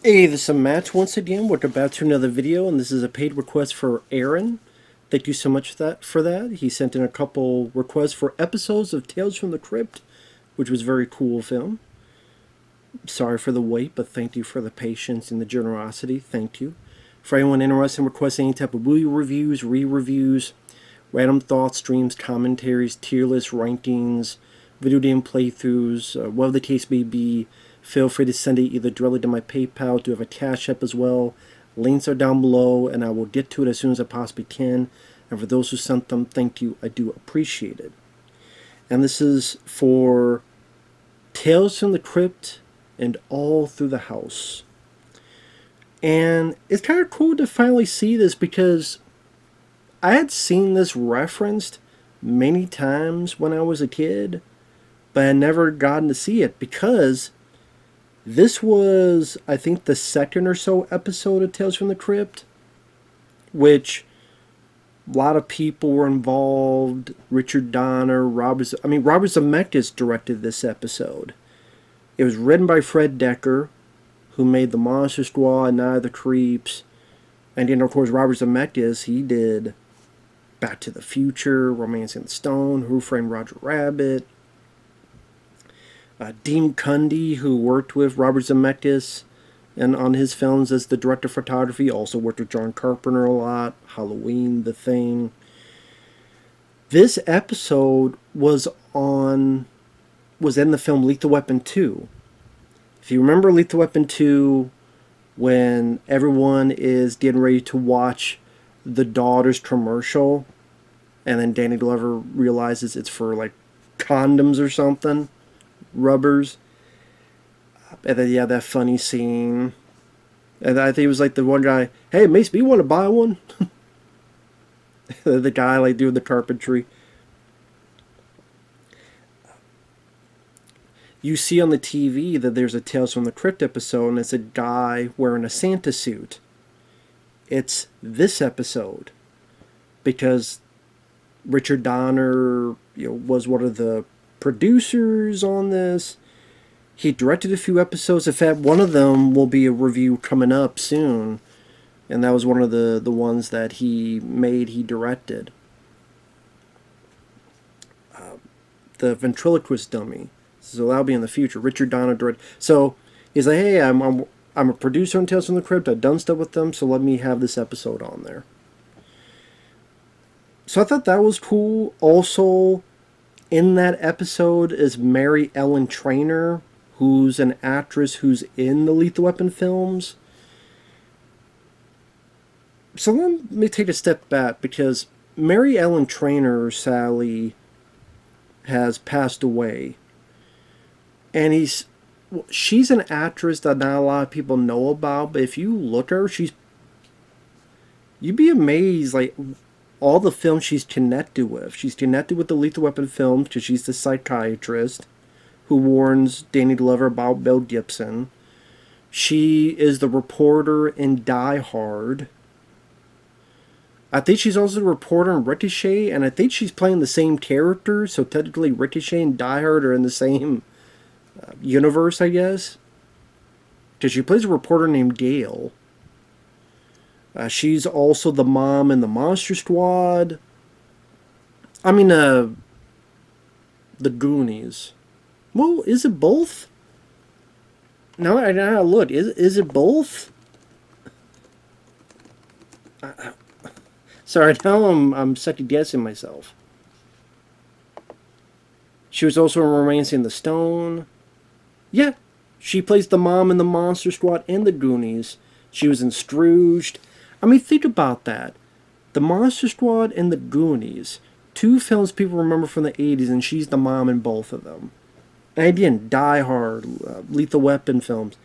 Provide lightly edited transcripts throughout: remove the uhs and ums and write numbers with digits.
Hey, this is Matt once again. Welcome back to another video, and this is a paid request for Aaron. Thank you so much for that. He sent in a couple requests for episodes of Tales from the Crypt, which was a very cool film. Sorry for the wait, but thank you for the patience and the generosity. Thank you. For anyone interested in requesting any type of movie reviews, re-reviews, random thoughts, streams, commentaries, tier lists, rankings, video game playthroughs, whatever the case may be, feel free to send it either directly to my PayPal. I do have a CashApp as well. Links are down below, and I will get to it as soon as I possibly can. And for those who sent them, thank you. I do appreciate it. And this is for Tales from the Crypt and All Through the House. And it's kind of cool to finally see this because I had seen this referenced many times when I was a kid, but I had never gotten to see it because this was, I think, the second or so episode of Tales from the Crypt, which a lot of people were involved. Richard Donner, Robert Zemeckis directed this episode. It was written by Fred Decker, who made The Monster Squad, Night of the Creeps, and then, of course, Robert Zemeckis, he did Back to the Future, Romancing the Stone, Who Framed Roger Rabbit. Dean Cundy, who worked with Robert Zemeckis and on his films as the director of photography, also worked with John Carpenter a lot. Halloween, The Thing. This episode was in the film Lethal Weapon 2. If you remember Lethal Weapon 2, when everyone is getting ready to watch the daughter's commercial, and then Danny Glover realizes it's for like condoms or something, rubbers, and then yeah, that funny scene, and I think it was like the one guy, "Hey, Mace, you want to buy one?" The guy like doing the carpentry. You see on the TV that there's a Tales from the Crypt episode, and it's a guy wearing a Santa suit. It's this episode because Richard Donner, was one of the producers on this. He directed a few episodes. In fact, one of them will be a review coming up soon, and that was one of the ones that he directed. The ventriloquist dummy. So that'll be in the future. Richard Donner directed. So he's like, hey, I'm a producer on Tales from the Crypt. I've done stuff with them, so let me have this episode on there. So I thought that was cool. Also, in that episode is Mary Ellen Trainor, who's an actress who's in the Lethal Weapon films. So let me take a step back because Mary Ellen Trainor, Sally, has passed away. And she's an actress that not a lot of people know about, but if you look at her, you'd be amazed, like, all the films she's connected with. She's connected with the Lethal Weapon films because she's the psychiatrist who warns Danny Glover about Mel Gibson. She is the reporter in Die Hard. I think she's also the reporter in Ricochet, and I think she's playing the same character, so technically Ricochet and Die Hard are in the same universe, I guess. Because she plays a reporter named Gail. She's also the mom in the Monster Squad. The Goonies. Well, is it both? No, I gotta look. Is it both? Sorry, now I'm second guessing myself. She was also in Romancing the Stone. Yeah, she plays the mom in the Monster Squad and the Goonies. She was in Scrooged. Think about that. The Monster Squad and the Goonies. Two films people remember from the 80s, and she's the mom in both of them. And again, Die Hard, Lethal Weapon films.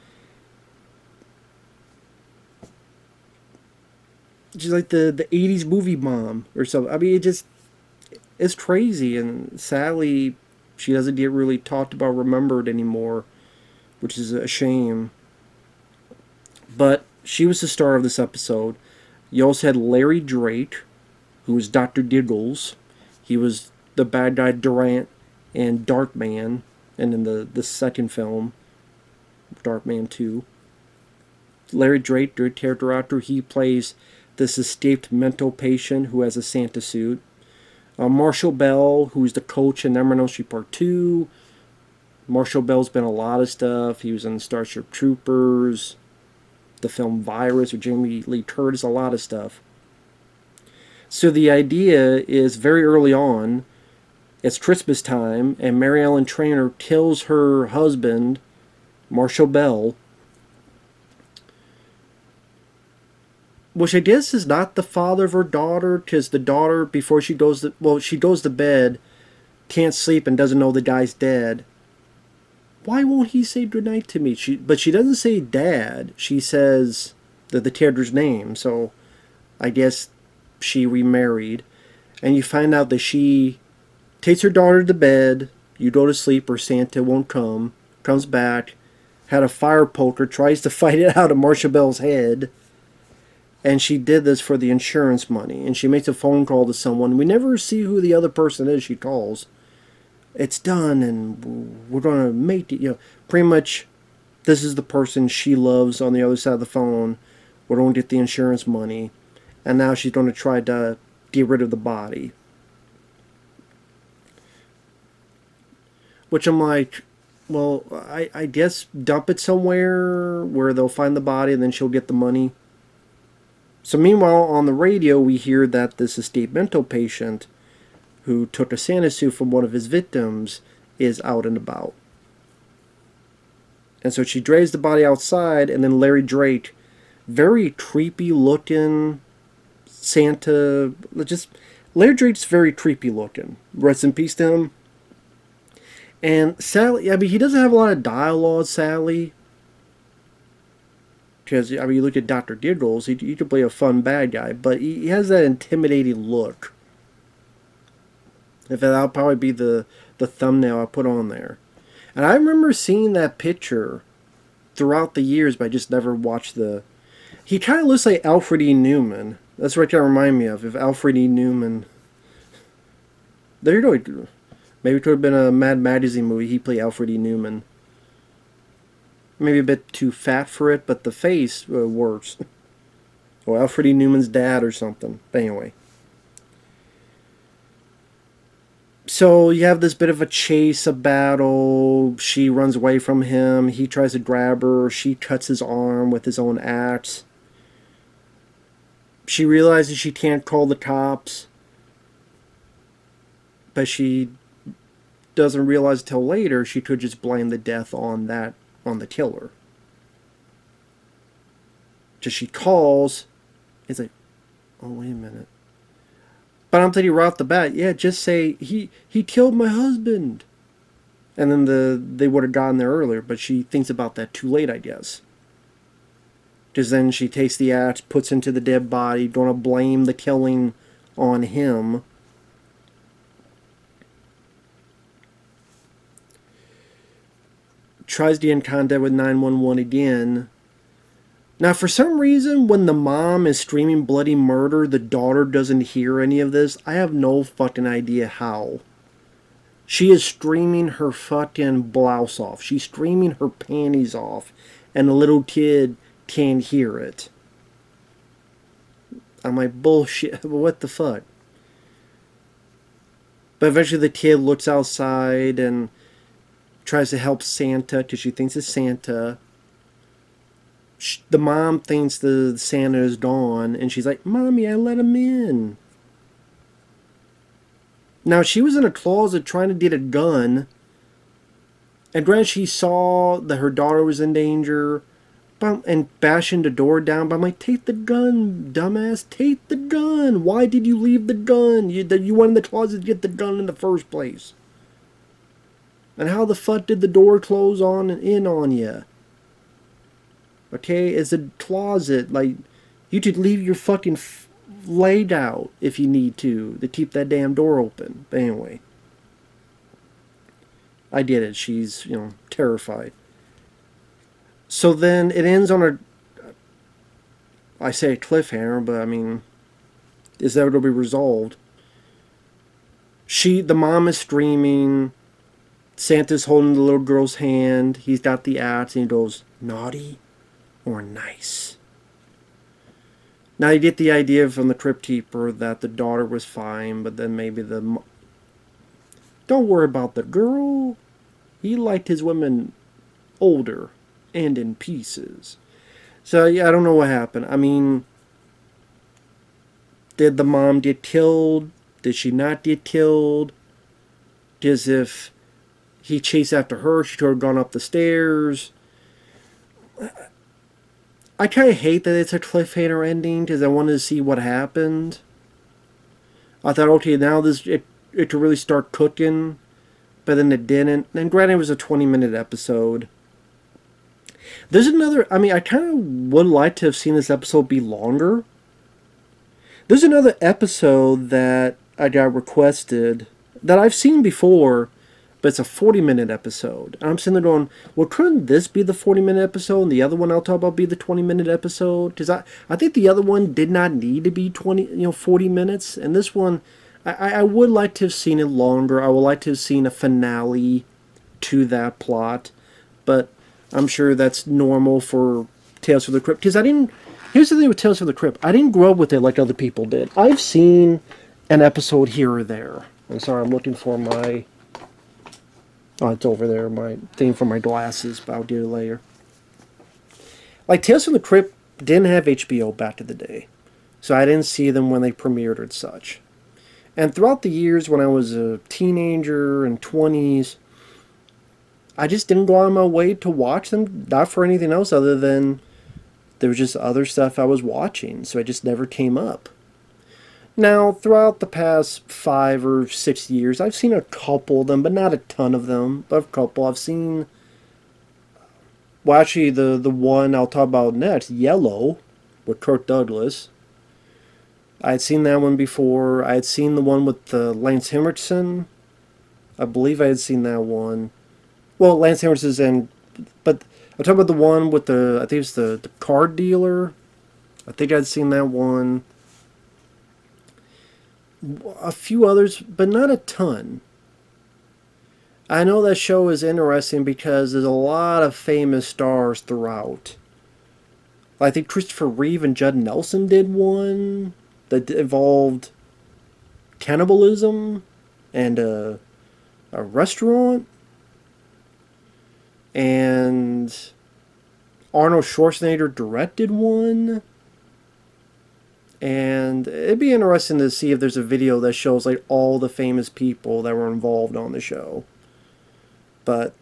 She's like the 80s movie mom or something. It's crazy, and sadly, she doesn't get really talked about, remembered anymore, which is a shame. But she was the star of this episode. You also had Larry Drake, who was Dr. Diggles. He was the bad guy Durant in Darkman, and in the second film, Darkman 2. Larry Drake, the character actor, he plays this escaped mental patient who has a Santa suit. Marshall Bell, who's the coach in Nightmare on Elm Street Part 2. Marshall Bell's been in a lot of stuff. He was in Starship Troopers, the film Virus with Jamie Lee Curtis, a lot of stuff. So the idea is very early on, it's Christmas time, and Mary Ellen Trainor kills her husband, Marshall Bell, which I guess is not the father of her daughter, because the daughter, before she goes to bed, can't sleep and doesn't know the guy's dead. Why won't he say goodnight to me? But she doesn't say dad. She says the character's name. So I guess she remarried. And you find out that she takes her daughter to bed. You go to sleep or Santa won't come. Comes back. Had a fire poker. Tries to fight it out of Marshall Bell's head. And she did this for the insurance money. And she makes a phone call to someone. We never see who the other person is she calls. It's done, and we're going to make it, pretty much this is the person she loves on the other side of the phone. We're going to get the insurance money, and now she's going to try to get rid of the body. Which I'm like, well, I guess dump it somewhere where they'll find the body, and then she'll get the money. So meanwhile, on the radio, we hear that this escaped mental patient who took a Santa suit from one of his victims is out and about. And so she drags the body outside, and then Larry Drake, very creepy looking Santa, Larry Drake's very creepy looking. Rest in peace to him. And sadly, he doesn't have a lot of dialogue, sadly. Because, you look at Dr. Giggles, he could play a fun bad guy, but he has that intimidating look. In fact, that'll probably be the thumbnail I put on there. And I remember seeing that picture throughout the years, but I just never watched the... He kind of looks like Alfred E. Newman. That's what it kind of remind me of Alfred E. Newman. There you go. Maybe it could have been a Mad Magazine movie. He played Alfred E. Newman. Maybe a bit too fat for it, but the face works. Or Alfred E. Newman's dad or something. But anyway. So you have this bit of a chase, a battle. She runs away from him. He tries to grab her. She cuts his arm with his own axe. She realizes she can't call the cops. But she doesn't realize until later she could just blame the death on the killer. Just she calls. It's like, oh, wait a minute. But I'm thinking right off the bat, just say, he killed my husband. And then they would have gotten there earlier, but she thinks about that too late, I guess. Because then she takes the axe, puts into the dead body, gonna blame the killing on him. Tries to get in contact with 911 again. Now, for some reason, when the mom is screaming bloody murder, the daughter doesn't hear any of this. I have no fucking idea how. She is screaming her fucking blouse off. She's screaming her panties off. And the little kid can't hear it. I'm like, bullshit. What the fuck? But eventually the kid looks outside and tries to help Santa because she thinks it's Santa. The mom thinks the Santa is gone, and she's like, Mommy, I let him in. Now, she was in a closet trying to get a gun, and granted, she saw that her daughter was in danger, and bashing the door down, but I'm like, take the gun, dumbass, take the gun. Why did you leave the gun? You went in the closet to get the gun in the first place. And how the fuck did the door close on and in on you? Okay, it's a closet. Like, you could leave your fucking laid out if you need to keep that damn door open. But anyway. I get it. She's, terrified. So then it ends on I say a cliffhanger, but I mean, is that going to be resolved? The mom is screaming. Santa's holding the little girl's hand. He's got the axe and he goes, naughty. or nice. Now you get the idea from the Crypt Keeper that the daughter was fine, but then maybe don't worry about the girl. He liked his women older and in pieces. So yeah, I don't know what happened. I mean, did the mom get killed? Did she not get killed? As if he chased after her, she could have gone up the stairs. I kind of hate that it's a cliffhanger ending because I wanted to see what happened. I thought, okay, now it could really start cooking, but then it didn't. And granted, it was a 20-minute episode. There's another. I mean, I kind of would like to have seen this episode be longer. There's another episode that I got requested that I've seen before, but it's a 40-minute episode. And I'm sitting there going, well, couldn't this be the 40-minute episode and the other one I'll talk about be the 20-minute episode? Because I think the other one did not need to be 40 minutes. And this one, I would like to have seen it longer. I would like to have seen a finale to that plot. But I'm sure that's normal for Tales from the Crypt. Because here's the thing with Tales from the Crypt. I didn't grow up with it like other people did. I've seen an episode here or there. I'm sorry, I'm looking for my... Oh, it's over there, my thing for my glasses, but I'll get it later. Like, Tales from the Crypt didn't have HBO back in the day. So I didn't see them when they premiered or such. And throughout the years when I was a teenager and 20s, I just didn't go out of my way to watch them, not for anything else other than there was just other stuff I was watching, so it just never came up. Now, throughout the past 5 or 6 years, I've seen a couple of them, but not a ton of them. But a couple. I've seen... Well, actually, the one I'll talk about next, Yellow, with Kirk Douglas. I had seen that one before. I had seen the one with Lance Henriksen. I believe I had seen that one. Well, Lance Henriksen's in... But I'm talking about the one with I think it's the card dealer. I think I'd seen that one. A few others, but not a ton. I know that show is interesting because there's a lot of famous stars throughout. I think Christopher Reeve and Judd Nelson did one that involved cannibalism and a restaurant. And Arnold Schwarzenegger directed one. And it'd be interesting to see if there's a video that shows like all the famous people that were involved on the show. But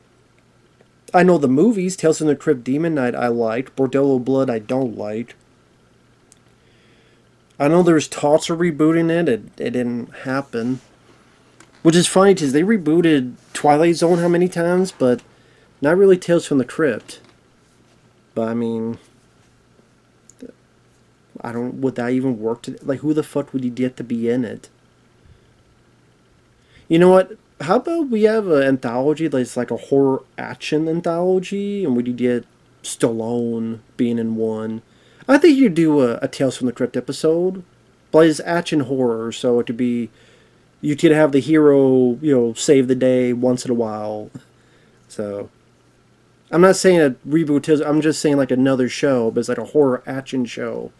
I know the movies, Tales from the Crypt Demon Knight I liked, Bordello Blood I don't like. I know there's talks of rebooting it, it didn't happen. Which is funny because they rebooted Twilight Zone how many times, but not really Tales from the Crypt. But I mean... would that even work? Like, who the fuck would you get to be in it? You know what? How about we have an anthology that's like a horror action anthology, and would you get Stallone being in one? I think you'd do a Tales from the Crypt episode, but it's action horror, so it could be... You could have the hero, save the day once in a while. So... I'm not saying a reboot Tales, I'm just saying like another show, but it's like a horror action show.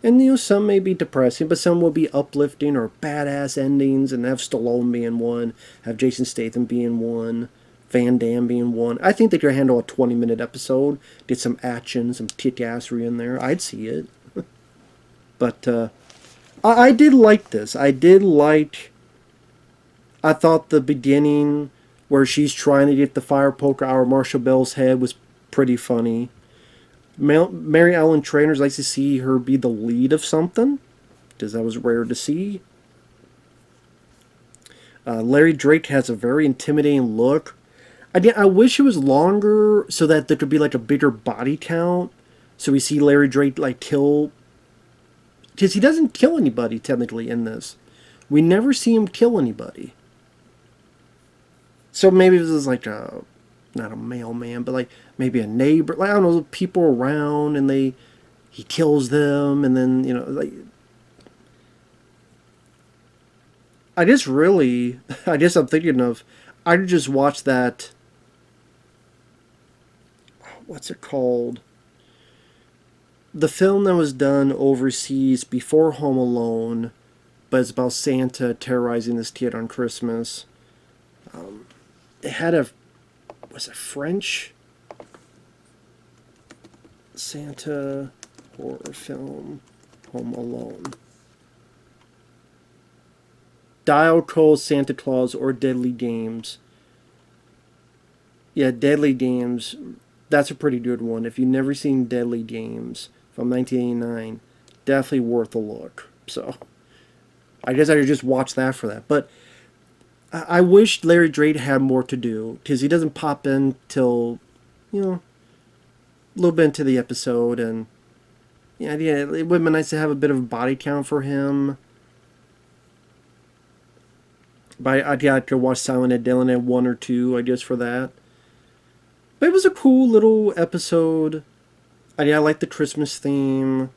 And, some may be depressing, but some will be uplifting or badass endings, and have Stallone being one, have Jason Statham being one, Van Damme being one. I think they could handle a 20-minute episode, get some action, some kick-assery in there. I'd see it. But, I did like this. I thought the beginning, where she's trying to get the fire poker out of Marshall Bell's head, was pretty funny. Mary Ellen Trainor, likes to see her be the lead of something, because that was rare to see. Larry Drake has a very intimidating look. I wish it was longer so that there could be like a bigger body count, so we see Larry Drake like kill, because he doesn't kill anybody technically in this. We never see him kill anybody. So maybe this is like a... not a mailman, but like maybe a neighbor, like I don't know, people around, and he kills them, and then like I guess I'm thinking of I could just watch that. What's it called? the film that was done overseas before Home Alone, but it's about Santa terrorizing this kid on Christmas. It had was it French? Santa horror film, Home Alone. Dial Code Santa Claus or Deadly Games. Yeah, Deadly Games. That's a pretty good one. If you've never seen Deadly Games from 1989, definitely worth a look. So, I guess I could just watch that for that. But I wish Larry Drake had more to do, because he doesn't pop in till, you know, a little bit into the episode. And yeah, it would have been nice to have a bit of a body count for him. But I could watch Silent Ed Dylan at 1 or 2, I guess, for that. But it was a cool little episode. I like the Christmas theme.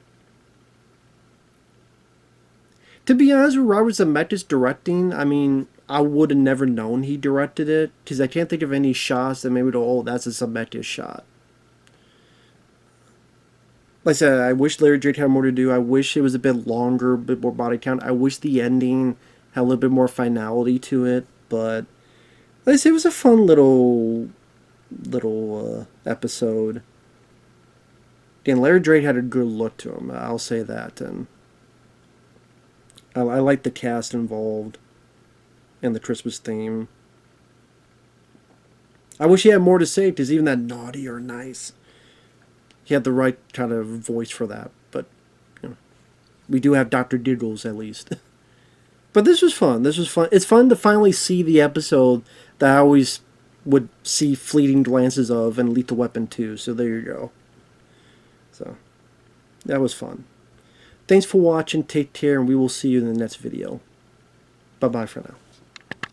To be honest with Robert Zemeckis directing, I mean, I would have never known he directed it, because I can't think of any shots that maybe oh, that's a Zemeckis shot. Like I said, I wish Larry Drake had more to do. I wish it was a bit longer, a bit more body count. I wish the ending had a little bit more finality to it. But like I said, it was a fun little episode. Again, Larry Drake had a good look to him. I'll say that, and I like the cast involved and the Christmas theme. I wish he had more to say, because even that naughty or nice, he had the right kind of voice for that. But you know, we do have Dr. Diggles at least. But this was fun. This was fun. It's fun to finally see the episode that I always would see fleeting glances of in Lethal Weapon 2. So there you go. So that was fun. Thanks for watching. Take care, and we will see you in the next video. Bye-bye for now.